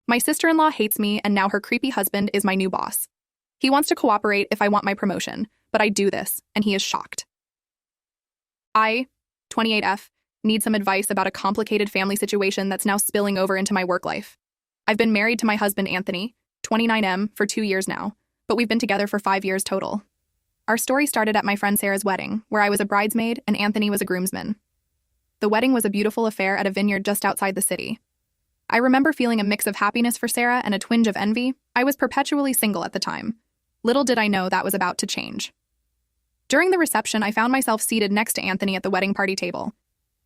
My sister-in-law hates me, and now her creepy husband is my new boss. He wants to cooperate if I want my promotion, but I do this, and he is shocked. I, 28F, need some advice about a complicated family situation that's now spilling over into my work life. I've been married to my husband, Anthony, 29M, for 2 years now, but we've been together for 5 years total. Our story started at my friend Sarah's wedding, where I was a bridesmaid and Anthony was a groomsman. The wedding was a beautiful affair at a vineyard just outside the city. I remember feeling a mix of happiness for Sarah and a twinge of envy. I was perpetually single at the time. Little did I know that was about to change. During the reception, I found myself seated next to Anthony at the wedding party table.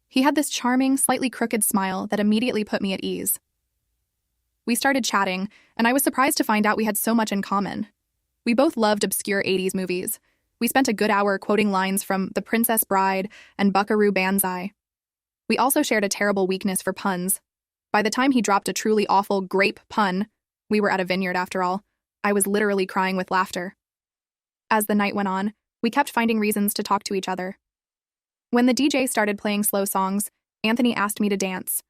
He had this charming, slightly crooked smile that immediately put me at ease. We started chatting, and I was surprised to find out we had so much in common. We both loved obscure 80s movies. We spent a good hour quoting lines from The Princess Bride and Buckaroo Banzai. We also shared a terrible weakness for puns. By the time he dropped a truly awful grape pun, we were at a vineyard after all, I was literally crying with laughter. As the night went on, we kept finding reasons to talk to each other. When the DJ started playing slow songs, Anthony asked me to dance.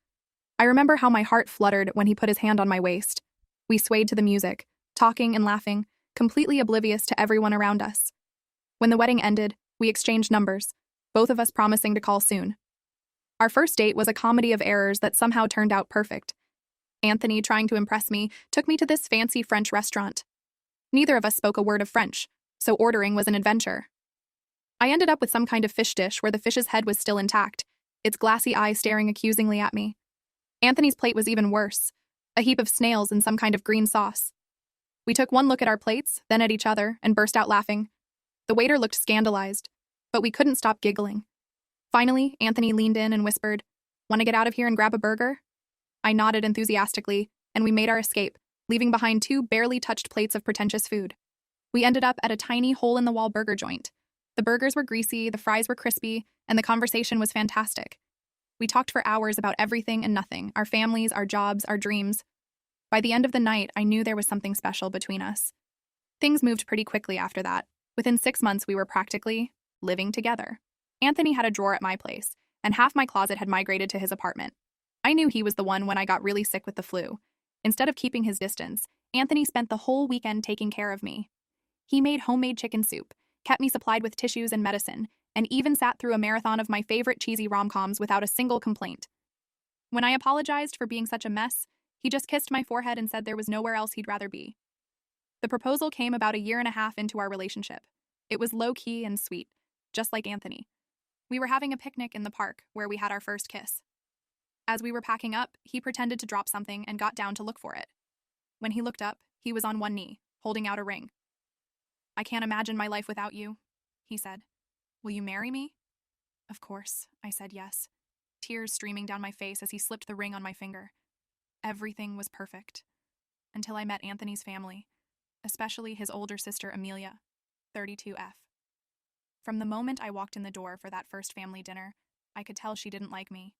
I remember how my heart fluttered when he put his hand on my waist. We swayed to the music, talking and laughing, completely oblivious to everyone around us. When the wedding ended, we exchanged numbers, both of us promising to call soon. Our first date was a comedy of errors that somehow turned out perfect. Anthony, trying to impress me, took me to this fancy French restaurant. Neither of us spoke a word of French, so ordering was an adventure. I ended up with some kind of fish dish where the fish's head was still intact, its glassy eye staring accusingly at me. Anthony's plate was even worse, a heap of snails and some kind of green sauce. We took one look at our plates, then at each other, and burst out laughing. The waiter looked scandalized, but we couldn't stop giggling. Finally, Anthony leaned in and whispered, "Want to get out of here and grab a burger?" I nodded enthusiastically, and we made our escape, leaving behind 2 barely touched plates of pretentious food. We ended up at a tiny hole-in-the-wall burger joint. The burgers were greasy, the fries were crispy, and the conversation was fantastic. We talked for hours about everything and nothing, our families, our jobs, our dreams. By the end of the night, I knew there was something special between us. Things moved pretty quickly after that. Within 6 months, we were practically living together. Anthony had a drawer at my place, and half my closet had migrated to his apartment. I knew he was the one when I got really sick with the flu. Instead of keeping his distance, Anthony spent the whole weekend taking care of me. He made homemade chicken soup, kept me supplied with tissues and medicine, and even sat through a marathon of my favorite cheesy rom-coms without a single complaint. When I apologized for being such a mess, he just kissed my forehead and said there was nowhere else he'd rather be. The proposal came about 1.5 years into our relationship. It was low-key and sweet, just like Anthony. We were having a picnic in the park where we had our first kiss. As we were packing up, he pretended to drop something and got down to look for it. When he looked up, he was on one knee, holding out a ring. "I can't imagine my life without you," he said. "Will you marry me?" Of course, I said yes, tears streaming down my face as he slipped the ring on my finger. Everything was perfect. Until I met Anthony's family, especially his older sister Amelia, 32F. From the moment I walked in the door for that first family dinner, I could tell she didn't like me.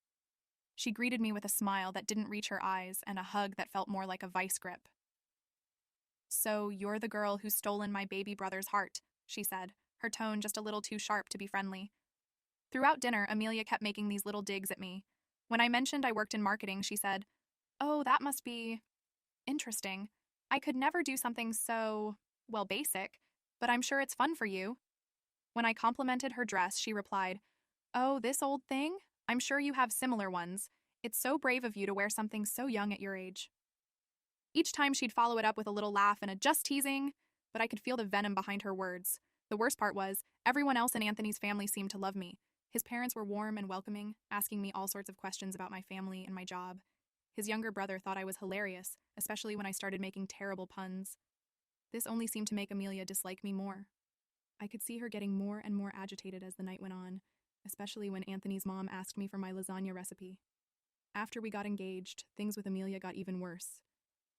She greeted me with a smile that didn't reach her eyes and a hug that felt more like a vice grip. "So you're the girl who's stolen my baby brother's heart," she said, her tone just a little too sharp to be friendly. Throughout dinner, Amelia kept making these little digs at me. When I mentioned I worked in marketing, she said, "Oh, that must be interesting. I could never do something so, well, basic, but I'm sure it's fun for you." When I complimented her dress, she replied, "Oh, this old thing? I'm sure you have similar ones. It's so brave of you to wear something so young at your age." Each time she'd follow it up with a little laugh and a "just teasing," but I could feel the venom behind her words. The worst part was, everyone else in Anthony's family seemed to love me. His parents were warm and welcoming, asking me all sorts of questions about my family and my job. His younger brother thought I was hilarious, especially when I started making terrible puns. This only seemed to make Amelia dislike me more. I could see her getting more and more agitated as the night went on, especially when Anthony's mom asked me for my lasagna recipe. After we got engaged, things with Amelia got even worse.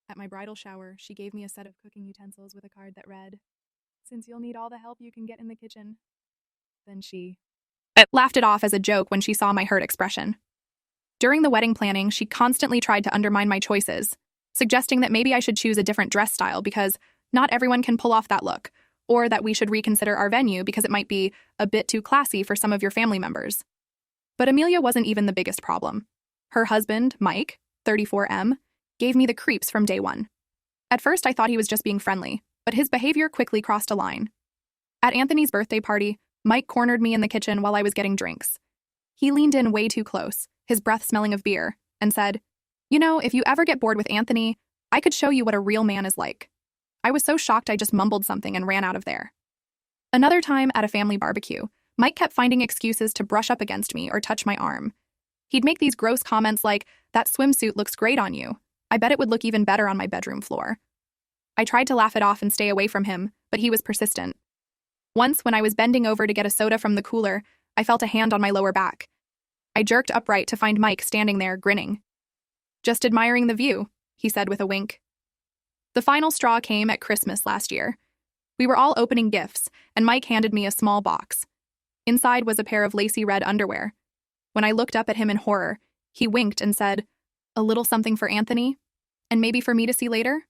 At my bridal shower, she gave me a set of cooking utensils with a card that read, "Since you'll need all the help you can get in the kitchen." Then she laughed it off as a joke when she saw my hurt expression. During the wedding planning, she constantly tried to undermine my choices, suggesting that maybe I should choose a different dress style because not everyone can pull off that look, or that we should reconsider our venue because it might be a bit too classy for some of your family members. But Amelia wasn't even the biggest problem. Her husband, Mike, 34M, gave me the creeps from day one. At first, I thought he was just being friendly, but his behavior quickly crossed a line. At Anthony's birthday party, Mike cornered me in the kitchen while I was getting drinks. He leaned in way too close, his breath smelling of beer, and said, "You know, if you ever get bored with Anthony, I could show you what a real man is like." I was so shocked I just mumbled something and ran out of there. Another time at a family barbecue, Mike kept finding excuses to brush up against me or touch my arm. He'd make these gross comments like, "That swimsuit looks great on you. I bet it would look even better on my bedroom floor." I tried to laugh it off and stay away from him, but he was persistent. Once, when I was bending over to get a soda from the cooler, I felt a hand on my lower back. I jerked upright to find Mike standing there, grinning. "Just admiring the view," he said with a wink. The final straw came at Christmas last year. We were all opening gifts, and Mike handed me a small box. Inside was a pair of lacy red underwear. When I looked up at him in horror, he winked and said, "A little something for Anthony? And maybe for me to see later?"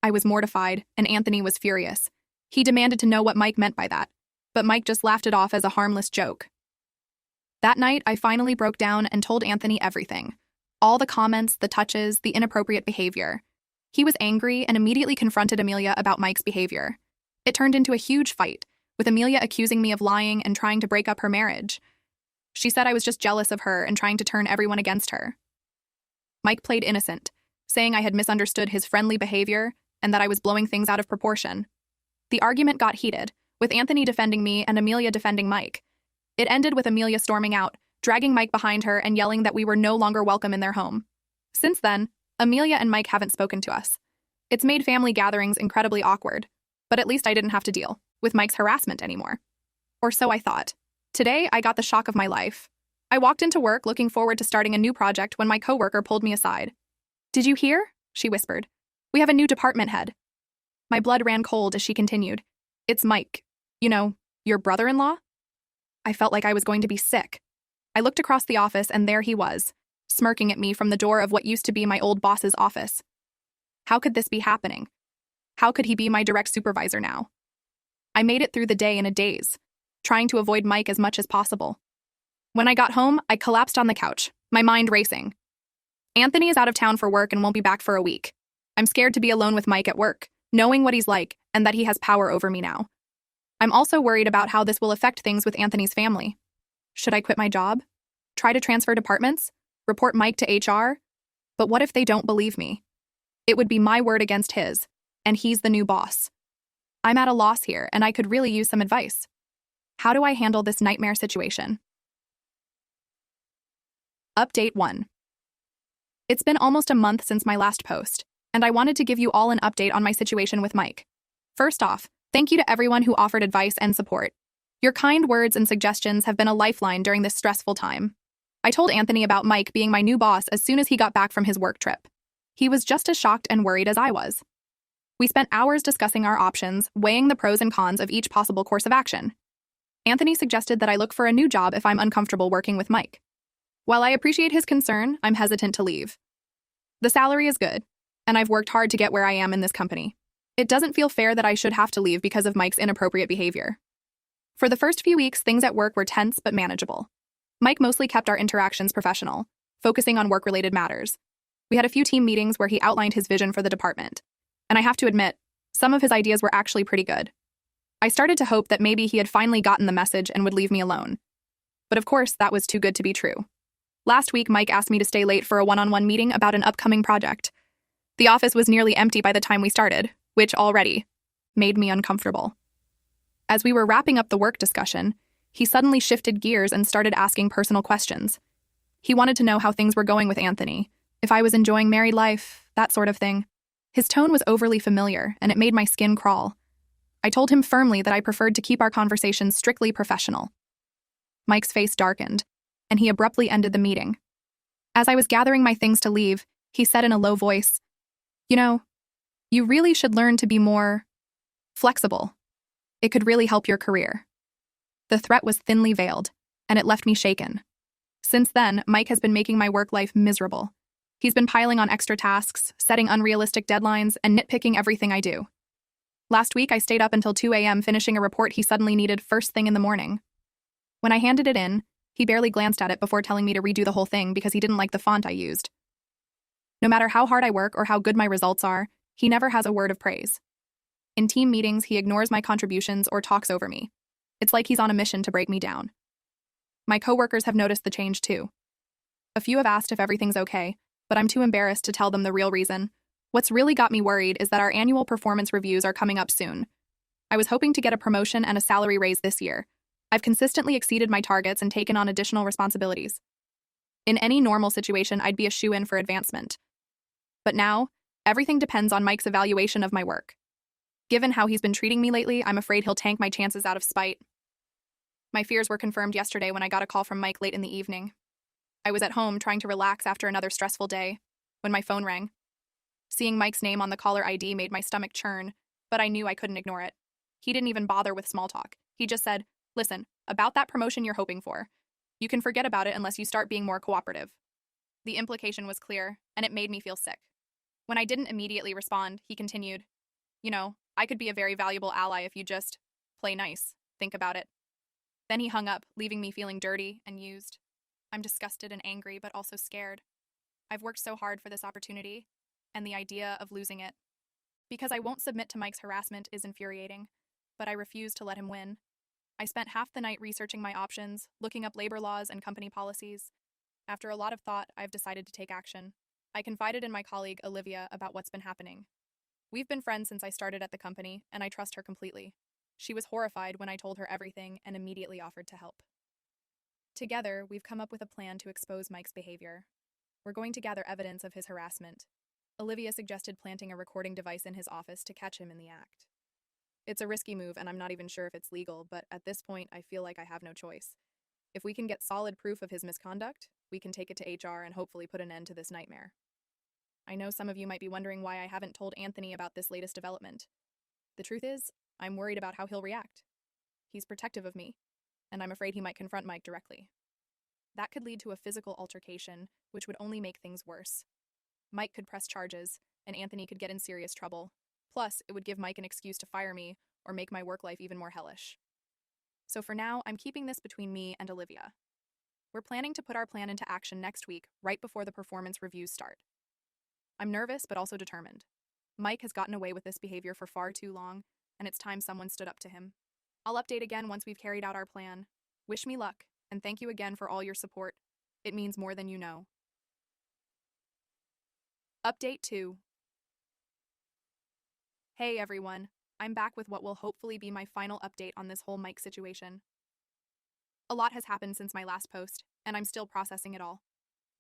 I was mortified, and Anthony was furious. He demanded to know what Mike meant by that, but Mike just laughed it off as a harmless joke. That night, I finally broke down and told Anthony everything. All the comments, the touches, the inappropriate behavior. He was angry and immediately confronted Amelia about Mike's behavior. It turned into a huge fight, with Amelia accusing me of lying and trying to break up her marriage. She said I was just jealous of her and trying to turn everyone against her. Mike played innocent, saying I had misunderstood his friendly behavior and that I was blowing things out of proportion. The argument got heated, with Anthony defending me and Amelia defending Mike. It ended with Amelia storming out, dragging Mike behind her and yelling that we were no longer welcome in their home. Since then, Amelia and Mike haven't spoken to us. It's made family gatherings incredibly awkward, but at least I didn't have to deal with Mike's harassment anymore. Or so I thought. Today, I got the shock of my life. I walked into work looking forward to starting a new project when my coworker pulled me aside. "Did you hear?" she whispered. "We have a new department head." My blood ran cold as she continued. "It's Mike. You know, your brother-in-law?" I felt like I was going to be sick. I looked across the office and there he was, smirking at me from the door of what used to be my old boss's office. How could this be happening? How could he be my direct supervisor now? I made it through the day in a daze, trying to avoid Mike as much as possible. When I got home, I collapsed on the couch, my mind racing. Anthony is out of town for work and won't be back for a week. I'm scared to be alone with Mike at work, knowing what he's like and that he has power over me now. I'm also worried about how this will affect things with Anthony's family. Should I quit my job? Try to transfer departments? Report Mike to HR? But what if they don't believe me? It would be my word against his, and he's the new boss. I'm at a loss here, and I could really use some advice. How do I handle this nightmare situation? Update 1. It's been almost a month since my last post, and I wanted to give you all an update on my situation with Mike. First off, thank you to everyone who offered advice and support. Your kind words and suggestions have been a lifeline during this stressful time. I told Anthony about Mike being my new boss as soon as he got back from his work trip. He was just as shocked and worried as I was. We spent hours discussing our options, weighing the pros and cons of each possible course of action. Anthony suggested that I look for a new job if I'm uncomfortable working with Mike. While I appreciate his concern, I'm hesitant to leave. The salary is good, and I've worked hard to get where I am in this company. It doesn't feel fair that I should have to leave because of Mike's inappropriate behavior. For the first few weeks, things at work were tense but manageable. Mike mostly kept our interactions professional, focusing on work-related matters. We had a few team meetings where he outlined his vision for the department. And I have to admit, some of his ideas were actually pretty good. I started to hope that maybe he had finally gotten the message and would leave me alone. But of course, that was too good to be true. Last week, Mike asked me to stay late for a one-on-one meeting about an upcoming project. The office was nearly empty by the time we started, which already made me uncomfortable. As we were wrapping up the work discussion, he suddenly shifted gears and started asking personal questions. He wanted to know how things were going with Anthony, if I was enjoying married life, that sort of thing. His tone was overly familiar, and it made my skin crawl. I told him firmly that I preferred to keep our conversations strictly professional. Mike's face darkened, and he abruptly ended the meeting. As I was gathering my things to leave, he said in a low voice, "You know, you really should learn to be more flexible. It could really help your career." The threat was thinly veiled, and it left me shaken. Since then, Mike has been making my work life miserable. He's been piling on extra tasks, setting unrealistic deadlines, and nitpicking everything I do. Last week, I stayed up until 2 a.m. finishing a report he suddenly needed first thing in the morning. When I handed it in, he barely glanced at it before telling me to redo the whole thing because he didn't like the font I used. No matter how hard I work or how good my results are, he never has a word of praise. In team meetings, he ignores my contributions or talks over me. It's like he's on a mission to break me down. My coworkers have noticed the change too. A few have asked if everything's okay, but I'm too embarrassed to tell them the real reason. What's really got me worried is that our annual performance reviews are coming up soon. I was hoping to get a promotion and a salary raise this year. I've consistently exceeded my targets and taken on additional responsibilities. In any normal situation, I'd be a shoo-in for advancement. But now, everything depends on Mike's evaluation of my work. Given how he's been treating me lately, I'm afraid he'll tank my chances out of spite. My fears were confirmed yesterday when I got a call from Mike late in the evening. I was at home trying to relax after another stressful day when my phone rang. Seeing Mike's name on the caller ID made my stomach churn, but I knew I couldn't ignore it. He didn't even bother with small talk. He just said, "Listen, about that promotion you're hoping for. You can forget about it unless you start being more cooperative." The implication was clear, and it made me feel sick. When I didn't immediately respond, he continued, I could be a very valuable ally if you just play nice. Think about it." Then he hung up, leaving me feeling dirty and used. I'm disgusted and angry, but also scared. I've worked so hard for this opportunity, and the idea of losing it. Because I won't submit to Mike's harassment is infuriating, but I refuse to let him win. I spent half the night researching my options, looking up labor laws and company policies. After a lot of thought, I've decided to take action. I confided in my colleague, Olivia, about what's been happening. We've been friends since I started at the company, and I trust her completely. She was horrified when I told her everything and immediately offered to help. Together, we've come up with a plan to expose Mike's behavior. We're going to gather evidence of his harassment. Olivia suggested planting a recording device in his office to catch him in the act. It's a risky move, and I'm not even sure if it's legal, but at this point, I feel like I have no choice. If we can get solid proof of his misconduct, we can take it to HR and hopefully put an end to this nightmare. I know some of you might be wondering why I haven't told Anthony about this latest development. The truth is, I'm worried about how he'll react. He's protective of me, and I'm afraid he might confront Mike directly. That could lead to a physical altercation, which would only make things worse. Mike could press charges, and Anthony could get in serious trouble. Plus, it would give Mike an excuse to fire me or make my work life even more hellish. So for now, I'm keeping this between me and Olivia. We're planning to put our plan into action next week, right before the performance reviews start. I'm nervous, but also determined. Mike has gotten away with this behavior for far too long, and it's time someone stood up to him. I'll update again once we've carried out our plan. Wish me luck, and thank you again for all your support. It means more than you know. Update 2. Hey everyone, I'm back with what will hopefully be my final update on this whole Mike situation. A lot has happened since my last post, and I'm still processing it all.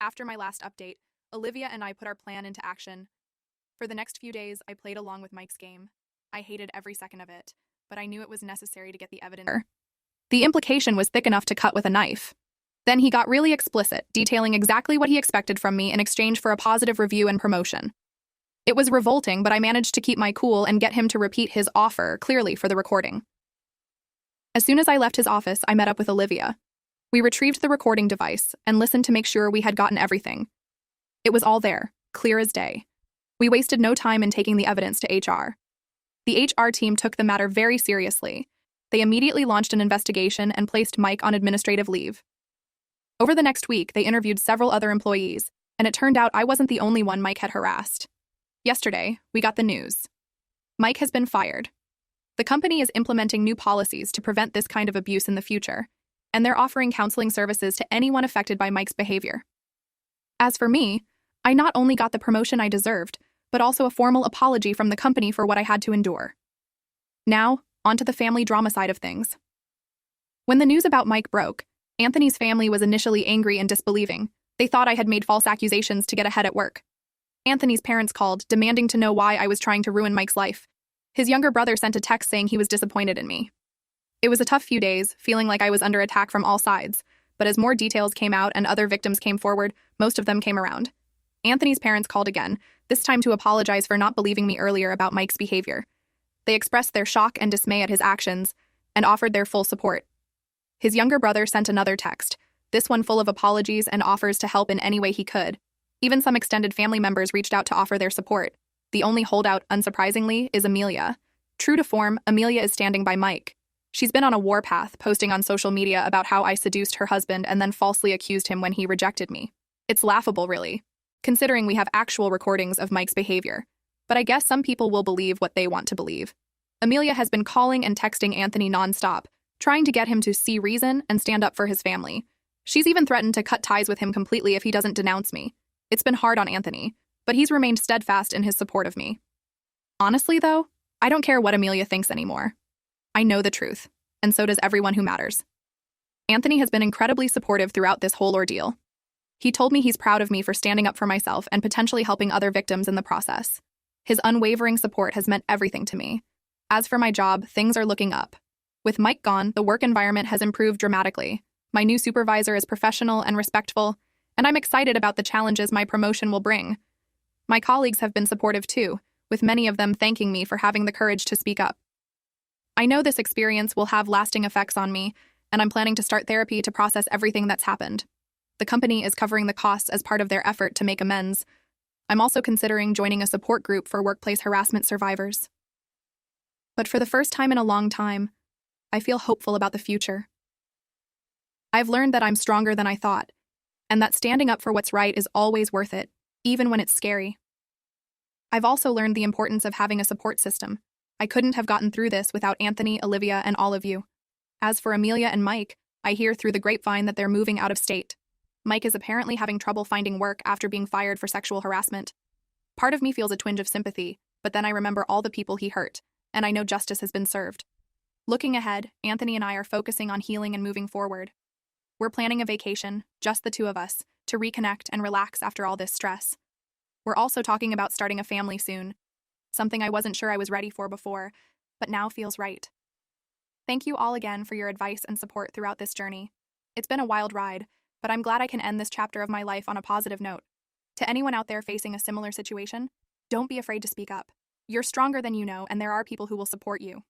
After my last update, Olivia and I put our plan into action. For the next few days, I played along with Mike's game. I hated every second of it, but I knew it was necessary to get the evidence. The implication was thick enough to cut with a knife. Then he got really explicit, detailing exactly what he expected from me in exchange for a positive review and promotion. It was revolting, but I managed to keep my cool and get him to repeat his offer clearly for the recording. As soon as I left his office, I met up with Olivia. We retrieved the recording device and listened to make sure we had gotten everything. It was all there, clear as day. We wasted no time in taking the evidence to HR. The HR team took the matter very seriously. They immediately launched an investigation and placed Mike on administrative leave. Over the next week, they interviewed several other employees, and it turned out I wasn't the only one Mike had harassed. Yesterday, we got the news. Mike has been fired. The company is implementing new policies to prevent this kind of abuse in the future, and they're offering counseling services to anyone affected by Mike's behavior. As for me, I not only got the promotion I deserved, but also a formal apology from the company for what I had to endure. Now, onto the family drama side of things. When the news about Mike broke, Anthony's family was initially angry and disbelieving. They thought I had made false accusations to get ahead at work. Anthony's parents called, demanding to know why I was trying to ruin Mike's life. His younger brother sent a text saying he was disappointed in me. It was a tough few days, feeling like I was under attack from all sides, but as more details came out and other victims came forward, most of them came around. Anthony's parents called again, this time to apologize for not believing me earlier about Mike's behavior. They expressed their shock and dismay at his actions and offered their full support. His younger brother sent another text, this one full of apologies and offers to help in any way he could. Even some extended family members reached out to offer their support. The only holdout, unsurprisingly, is Amelia. True to form, Amelia is standing by Mike. She's been on a warpath, posting on social media about how I seduced her husband and then falsely accused him when he rejected me. It's laughable, really. considering we have actual recordings of Mike's behavior. But I guess some people will believe what they want to believe. Amelia has been calling and texting Anthony nonstop, trying to get him to see reason and stand up for his family. She's even threatened to cut ties with him completely if he doesn't denounce me. It's been hard on Anthony, but he's remained steadfast in his support of me. Honestly, though, I don't care what Amelia thinks anymore. I know the truth, and so does everyone who matters. Anthony has been incredibly supportive throughout this whole ordeal. He told me he's proud of me for standing up for myself and potentially helping other victims in the process. His unwavering support has meant everything to me. As for my job, things are looking up. With Mike gone, the work environment has improved dramatically. My new supervisor is professional and respectful, and I'm excited about the challenges my promotion will bring. My colleagues have been supportive too, with many of them thanking me for having the courage to speak up. I know this experience will have lasting effects on me, and I'm planning to start therapy to process everything that's happened. The company is covering the costs as part of their effort to make amends. I'm also considering joining a support group for workplace harassment survivors. But for the first time in a long time, I feel hopeful about the future. I've learned that I'm stronger than I thought, and that standing up for what's right is always worth it, even when it's scary. I've also learned the importance of having a support system. I couldn't have gotten through this without Anthony, Olivia, and all of you. As for Amelia and Mike, I hear through the grapevine that they're moving out of state. Mike is apparently having trouble finding work after being fired for sexual harassment. Part of me feels a twinge of sympathy, but then I remember all the people he hurt, and I know justice has been served. Looking ahead, Anthony and I are focusing on healing and moving forward. We're planning a vacation, just the two of us, to reconnect and relax after all this stress. We're also talking about starting a family soon, something I wasn't sure I was ready for before, but now feels right. Thank you all again for your advice and support throughout this journey. It's been a wild ride, but I'm glad I can end this chapter of my life on a positive note. To anyone out there facing a similar situation, don't be afraid to speak up. You're stronger than you know, and there are people who will support you.